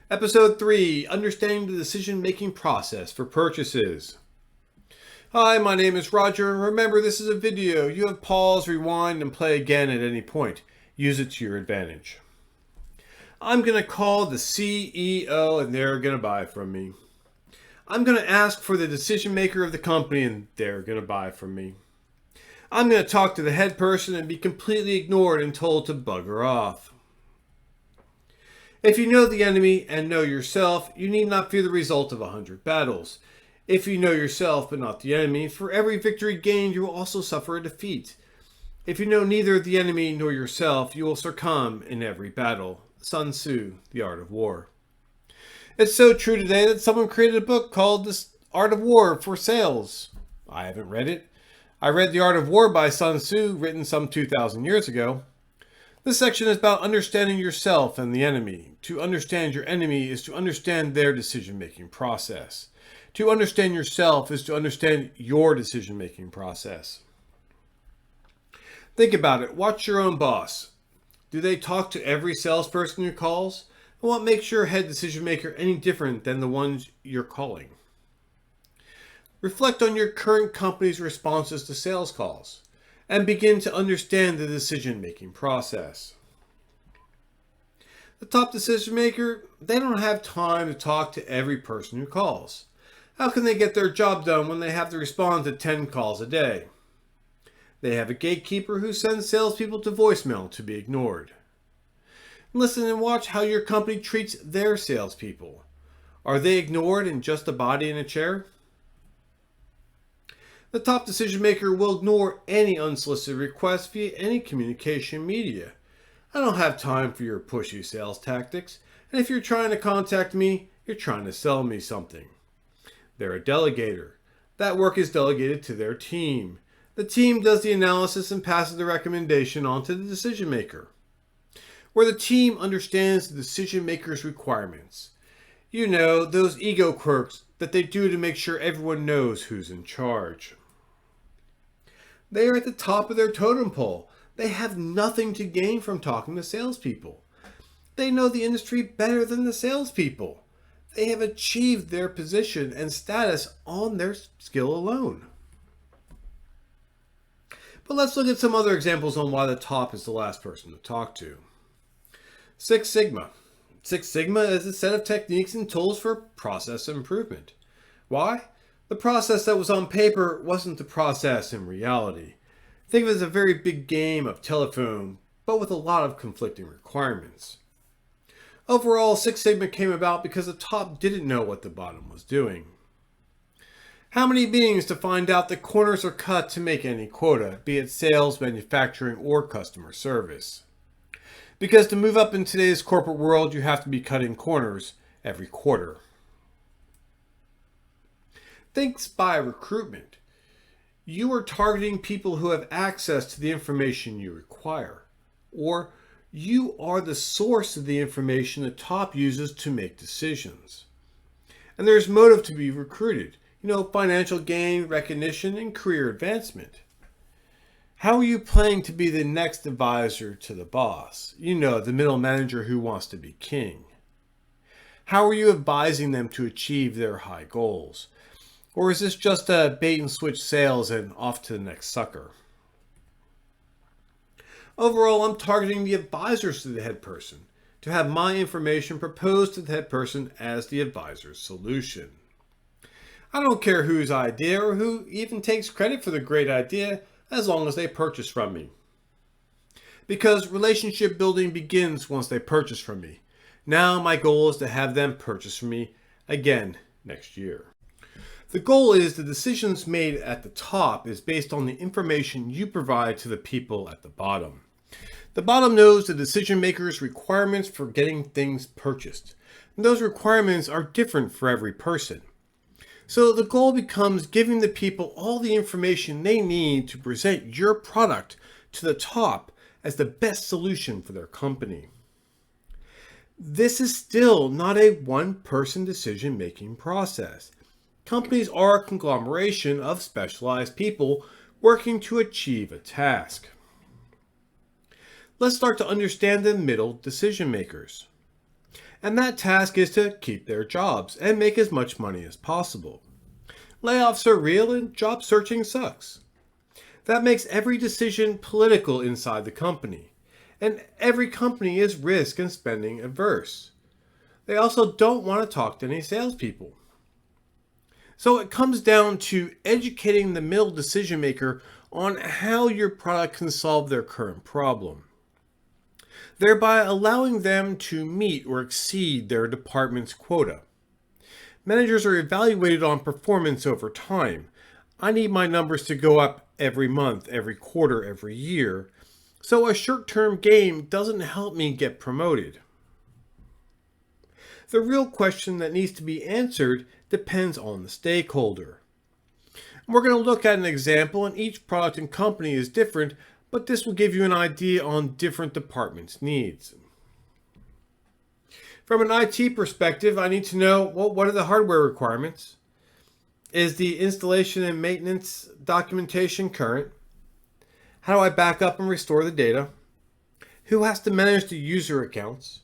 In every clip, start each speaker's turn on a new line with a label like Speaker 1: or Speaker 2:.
Speaker 1: Episode 3, Understanding the Decision-Making Process for Purchases. Hi, my name is Roger, and remember this is a video. You have pause, rewind, and play again at any point. Use it to your advantage. I'm going to call the CEO and they're going to buy from me. I'm going to ask for the decision maker of the company and they're going to buy from me. I'm going to talk to the head person and be completely ignored and told to bugger off. If you know the enemy and know yourself, you need not fear the result of 100 battles. If you know yourself but not the enemy, for every victory gained you will also suffer a defeat. If you know neither the enemy nor yourself, you will succumb in every battle. Sun Tzu, The Art of War. It's so true today that someone created a book called The Art of War for sales. I haven't read it. I read The Art of War by Sun Tzu, written some 2,000 years ago. This section is about understanding yourself and the enemy. To understand your enemy is to understand their decision-making process. To understand yourself is to understand your decision-making process. Think about it. Watch your own boss. Do they talk to every salesperson who calls? And what makes your head decision-maker any different than the ones you're calling? Reflect on your current company's responses to sales calls and begin to understand the decision-making process. The top decision maker, they don't have time to talk to every person who calls. How can they get their job done when they have to respond to 10 calls a day? They have a gatekeeper who sends salespeople to voicemail to be ignored. Listen and watch how your company treats their salespeople. Are they ignored and just a body in a chair? The top decision maker will ignore any unsolicited requests via any communication media. I don't have time for your pushy sales tactics, and if you're trying to contact me, you're trying to sell me something. They're a delegator. That work is delegated to their team. The team does the analysis and passes the recommendation on to the decision maker, where the team understands the decision maker's requirements. You know, those ego quirks that they do to make sure everyone knows who's in charge. They are at the top of their totem pole. They have nothing to gain from talking to salespeople. They know the industry better than the salespeople. They have achieved their position and status on their skill alone. But let's look at some other examples on why the top is the last person to talk to. Six Sigma. Six Sigma is a set of techniques and tools for process improvement. Why? The process that was on paper wasn't the process in reality. Think of it as a very big game of telephone, but with a lot of conflicting requirements. Overall, Six Sigma came about because the top didn't know what the bottom was doing. How many meetings to find out that corners are cut to make any quota, be it sales, manufacturing, or customer service? Because to move up in today's corporate world, you have to be cutting corners every quarter. Think spy recruitment. You are targeting people who have access to the information you require, or you are the source of the information the top uses to make decisions. And there's motive to be recruited, financial gain, recognition, and career advancement. How are you planning to be the next advisor to the boss? The middle manager who wants to be king. How are you advising them to achieve their high goals? Or is this just a bait and switch sales and off to the next sucker? Overall, I'm targeting the advisors to the head person to have my information proposed to the head person as the advisor's solution. I don't care whose idea or who even takes credit for the great idea as long as they purchase from me. Because relationship building begins once they purchase from me. Now my goal is to have them purchase from me again next year. The goal is the decisions made at the top is based on the information you provide to the people at the bottom. The bottom knows the decision maker's requirements for getting things purchased. And those requirements are different for every person. So the goal becomes giving the people all the information they need to present your product to the top as the best solution for their company. This is still not a one-person decision-making process. Companies are a conglomeration of specialized people working to achieve a task. Let's start to understand the middle decision makers. And that task is to keep their jobs and make as much money as possible. Layoffs are real and job searching sucks. That makes every decision political inside the company. And every company is risk and spending averse. They also don't want to talk to any salespeople. So it comes down to educating the middle decision maker on how your product can solve their current problem, thereby allowing them to meet or exceed their department's quota. Managers are evaluated on performance over time. I need my numbers to go up every month, every quarter, every year, so a short-term gain doesn't help me get promoted. The real question that needs to be answered depends on the stakeholder. We're going to look at an example, and each product and company is different, but this will give you an idea on different departments' needs. From an IT perspective, I need to know, well, what are the hardware requirements? Is the installation and maintenance documentation current? How do I back up and restore the data? Who has to manage the user accounts?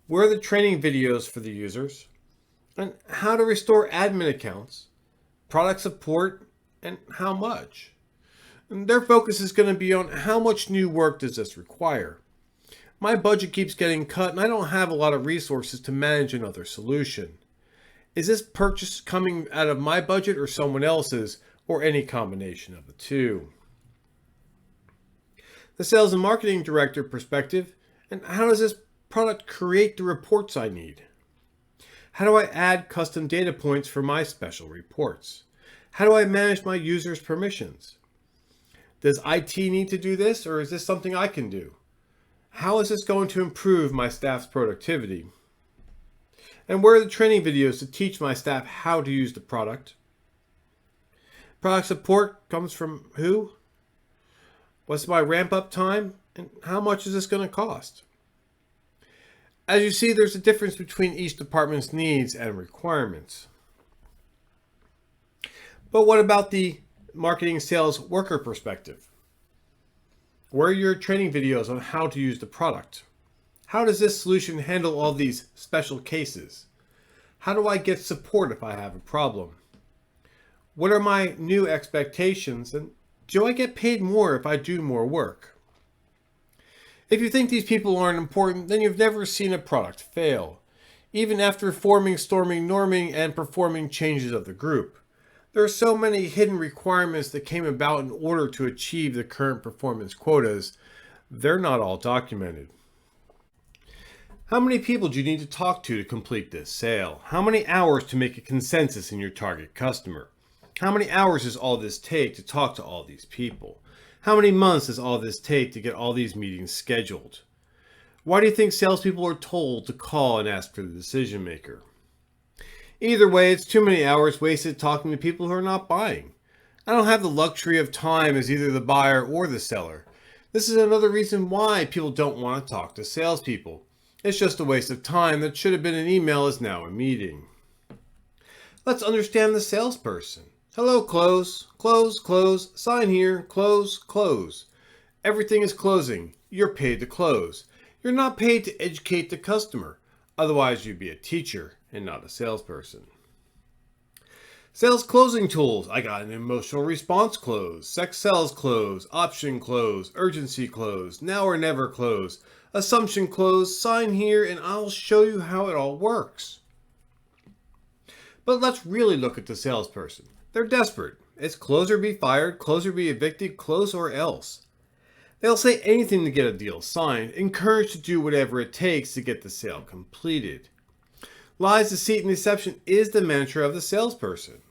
Speaker 1: Where are the training videos for the users? And how to restore admin accounts, product support, and how much? And their focus is going to be on how much new work does this require. My budget keeps getting cut and I don't have a lot of resources to manage another solution. Is this purchase coming out of my budget or someone else's, or any combination of the two? The sales and marketing director perspective, and how does this product create the reports I need? How do I add custom data points for my special reports? How do I manage my users' permissions? Does IT need to do this, or is this something I can do? How is this going to improve my staff's productivity? And where are the training videos to teach my staff how to use the product? Product support comes from who? What's my ramp-up time? And how much is this going to cost? As you see, there's a difference between each department's needs and requirements. But what about the marketing sales worker perspective? Where are your training videos on how to use the product? How does this solution handle all these special cases? How do I get support if I have a problem? What are my new expectations? And do I get paid more if I do more work? If you think these people aren't important, then you've never seen a product fail, even after forming, storming, norming, and performing changes of the group. There are so many hidden requirements that came about in order to achieve the current performance quotas. They're not all documented. How many people do you need to talk to complete this sale? How many hours to make a consensus in your target customer? How many hours does all this take to talk to all these people? How many months does all this take to get all these meetings scheduled? Why do you think salespeople are told to call and ask for the decision maker? Either way, it's too many hours wasted talking to people who are not buying. I don't have the luxury of time as either the buyer or the seller. This is another reason why people don't want to talk to salespeople. It's just a waste of time that should have been an email is now a meeting. Let's understand the salesperson. Hello, close, close, close, sign here, close, close. Everything is closing. You're paid to close. You're not paid to educate the customer. Otherwise, you'd be a teacher and not a salesperson. Sales closing tools. I got an emotional response close, sex sells close, option close, urgency close, now or never close, assumption close, sign here, and I'll show you how it all works. But let's really look at the salesperson. They're desperate. It's close or be fired, close or be evicted, close or else. They'll say anything to get a deal signed, encouraged to do whatever it takes to get the sale completed. Lies, deceit, and deception is the mantra of the salesperson.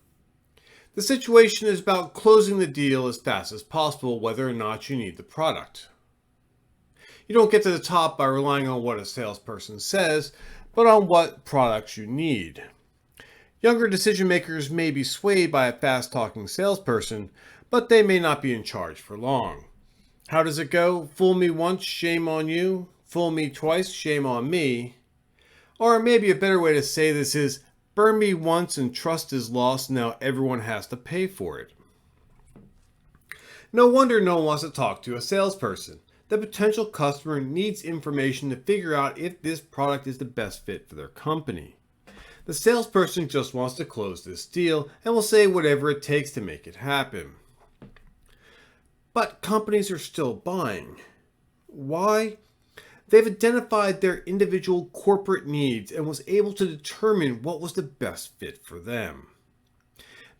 Speaker 1: The situation is about closing the deal as fast as possible, whether or not you need the product. You don't get to the top by relying on what a salesperson says, but on what products you need. Younger decision makers may be swayed by a fast-talking salesperson, but they may not be in charge for long. How does it go? Fool me once, shame on you. Fool me twice, shame on me. Or maybe a better way to say this is, burn me once and trust is lost, now everyone has to pay for it. No wonder no one wants to talk to a salesperson. the potential customer needs information to figure out if this product is the best fit for their company. The salesperson just wants to close this deal and will say whatever it takes to make it happen. But companies are still buying. Why? They've identified their individual corporate needs and was able to determine what was the best fit for them.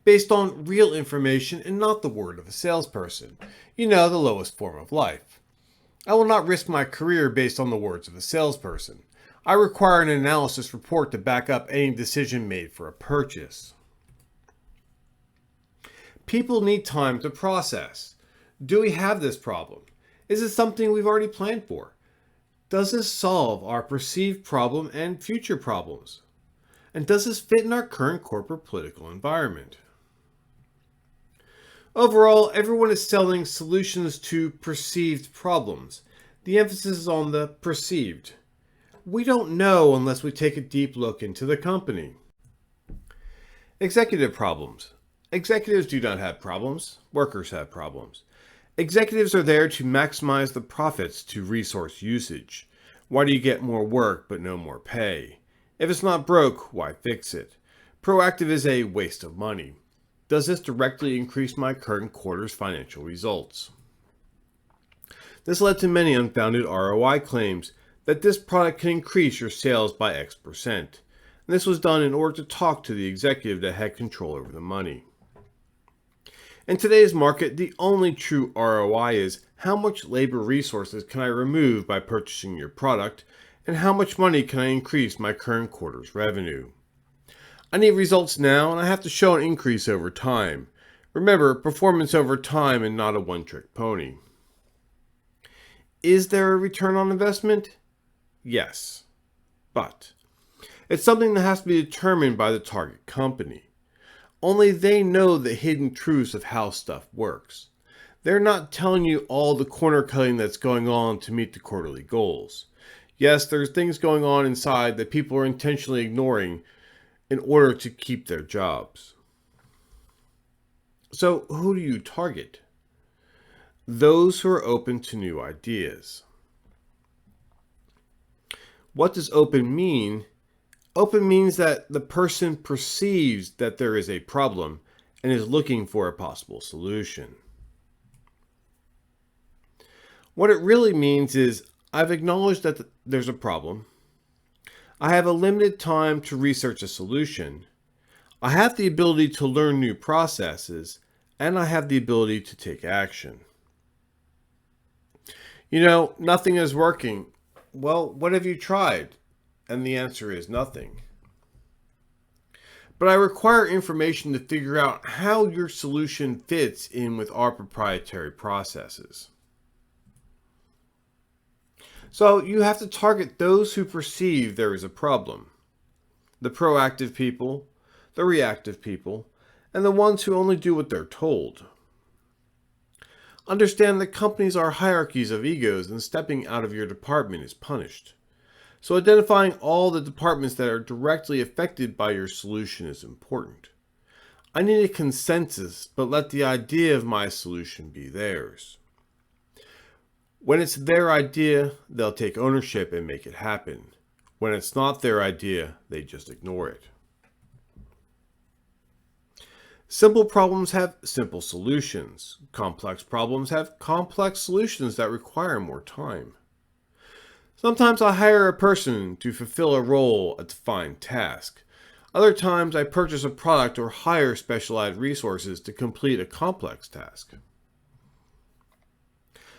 Speaker 1: Based on real information and not the word of a salesperson. The lowest form of life. I will not risk my career based on the words of a salesperson. I require an analysis report to back up any decision made for a purchase. People need time to process. Do we have this problem? Is it something we've already planned for? Does this solve our perceived problem and future problems? And does this fit in our current corporate political environment? Overall, everyone is selling solutions to perceived problems. The emphasis is on the perceived. We don't know unless we take a deep look into the company. Executive problems. Executives do not have problems. Workers have problems. Executives are there to maximize the profits to resource usage. Why do you get more work but no more pay? If it's not broke, why fix it? Proactive is a waste of money. Does this directly increase my current quarter's financial results? This led to many unfounded ROI claims that this product can increase your sales by X%. And this was done in order to talk to the executive that had control over the money. In today's market, the only true ROI is how much labor resources can I remove by purchasing your product, and how much money can I increase my current quarter's revenue. I need results now, and I have to show an increase over time. Remember, performance over time and not a one-trick pony. Is there a return on investment? Yes, but it's something that has to be determined by the target company. Only they know the hidden truths of how stuff works. They're not telling you all the corner cutting that's going on to meet the quarterly goals. Yes, there's things going on inside that people are intentionally ignoring in order to keep their jobs. So who do you target? Those who are open to new ideas. What does open mean? Open means that the person perceives that there is a problem and is looking for a possible solution. What it really means is I've acknowledged that there's a problem. I have a limited time to research a solution. I have the ability to learn new processes, and I have the ability to take action. Nothing is working. Well, what have you tried? And the answer is nothing. But I require information to figure out how your solution fits in with our proprietary processes. So you have to target those who perceive there is a problem. The proactive people, the reactive people, and the ones who only do what they're told. Understand that companies are hierarchies of egos, and stepping out of your department is punished. So identifying all the departments that are directly affected by your solution is important. I need a consensus, but let the idea of my solution be theirs. When it's their idea, they'll take ownership and make it happen. When it's not their idea, they just ignore it. Simple problems have simple solutions. Complex problems have complex solutions that require more time. Sometimes I hire a person to fulfill a role, a defined task. Other times I purchase a product or hire specialized resources to complete a complex task.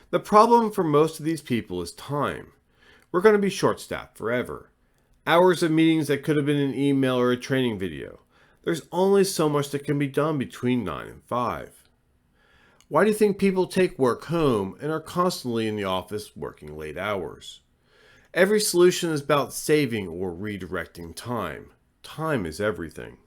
Speaker 1: The problem for most of these people is time. We're going to be short-staffed forever. Hours of meetings that could have been an email or a training video. There's only so much that can be done between 9 and 5. Why do you think people take work home and are constantly in the office working late hours? Every solution is about saving or redirecting time. Time is everything.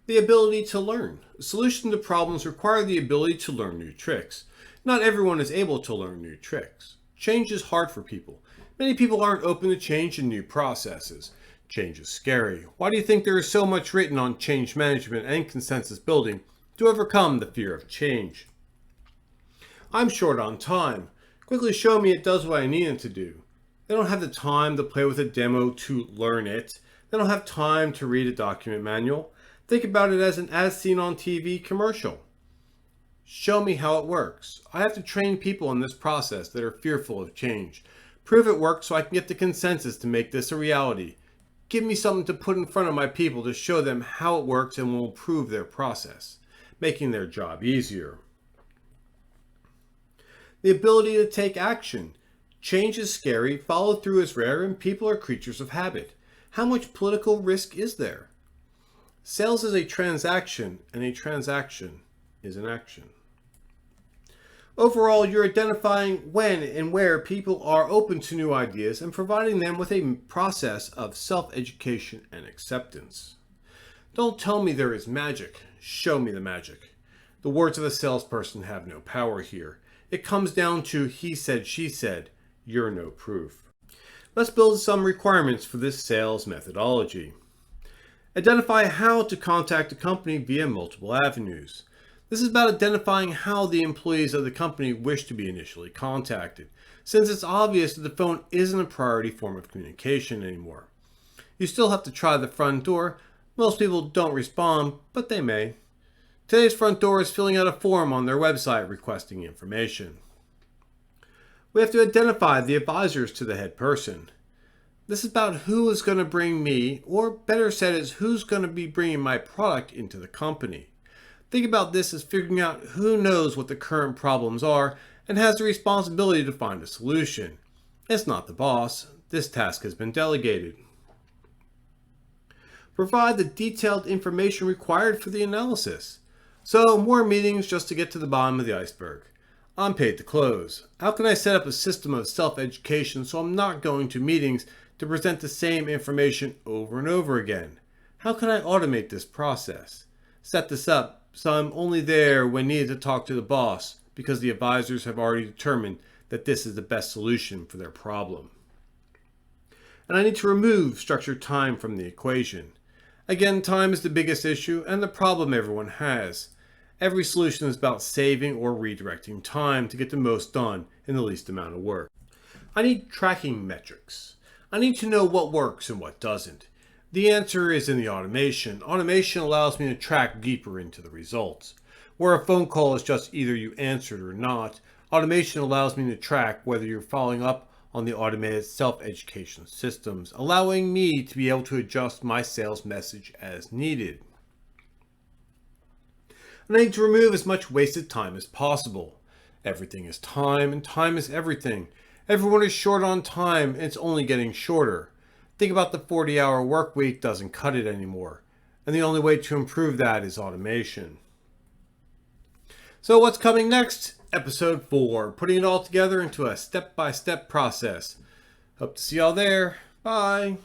Speaker 1: The ability to learn. Solutions to problems require the ability to learn new tricks. Not everyone is able to learn new tricks. Change is hard for people. Many people aren't open to change and new processes. Change is scary. Why do you think there is so much written on change management and consensus building to overcome the fear of change? I'm short on time. Quickly show me it does what I need it to do. They don't have the time to play with a demo to learn it. They don't have time to read a document manual. Think about it as an as seen on TV commercial. Show me how it works. I have to train people in this process that are fearful of change. Prove it works so I can get the consensus to make this a reality. Give me something to put in front of my people to show them how it works and will improve their process, making their job easier. The ability to take action. Change is scary, follow through is rare, and people are creatures of habit. How much political risk is there? Sales is a transaction, and a transaction is an action. Overall, you're identifying when and where people are open to new ideas and providing them with a process of self-education and acceptance. Don't tell me there is magic. Show me the magic. The words of a salesperson have no power here. It comes down to he said, she said. You're no proof. Let's build some requirements for this sales methodology. Identify how to contact a company via multiple avenues. This is about identifying how the employees of the company wish to be initially contacted, since it's obvious that the phone isn't a priority form of communication anymore. You still have to try the front door. Most people don't respond, but they may. Today's front door is filling out a form on their website requesting information. We have to identify the advisors to the head person. This is about who is going to bring me, or better said is who's going to be bringing my product into the company. Think about this as figuring out who knows what the current problems are and has the responsibility to find a solution. It's not the boss. This task has been delegated. Provide the detailed information required for the analysis. So, more meetings just to get to the bottom of the iceberg. I'm paid to close. How can I set up a system of self-education so I'm not going to meetings to present the same information over and over again? How can I automate this process? Set this up so I'm only there when needed to talk to the boss because the advisors have already determined that this is the best solution for their problem. And I need to remove structured time from the equation. Again, time is the biggest issue and the problem everyone has. Every solution is about saving or redirecting time to get the most done in the least amount of work. I need tracking metrics. I need to know what works and what doesn't. The answer is in the automation. Automation allows me to track deeper into the results. Where a phone call is just either you answered or not, automation allows me to track whether you're following up on the automated self-education systems, allowing me to be able to adjust my sales message as needed. And I need to remove as much wasted time as possible. Everything is time, and time is everything. Everyone is short on time, and it's only getting shorter. Think about the 40-hour work week doesn't cut it anymore. And the only way to improve that is automation. So what's coming next? Episode 4, putting it all together into a step-by-step process. Hope to see y'all there. Bye.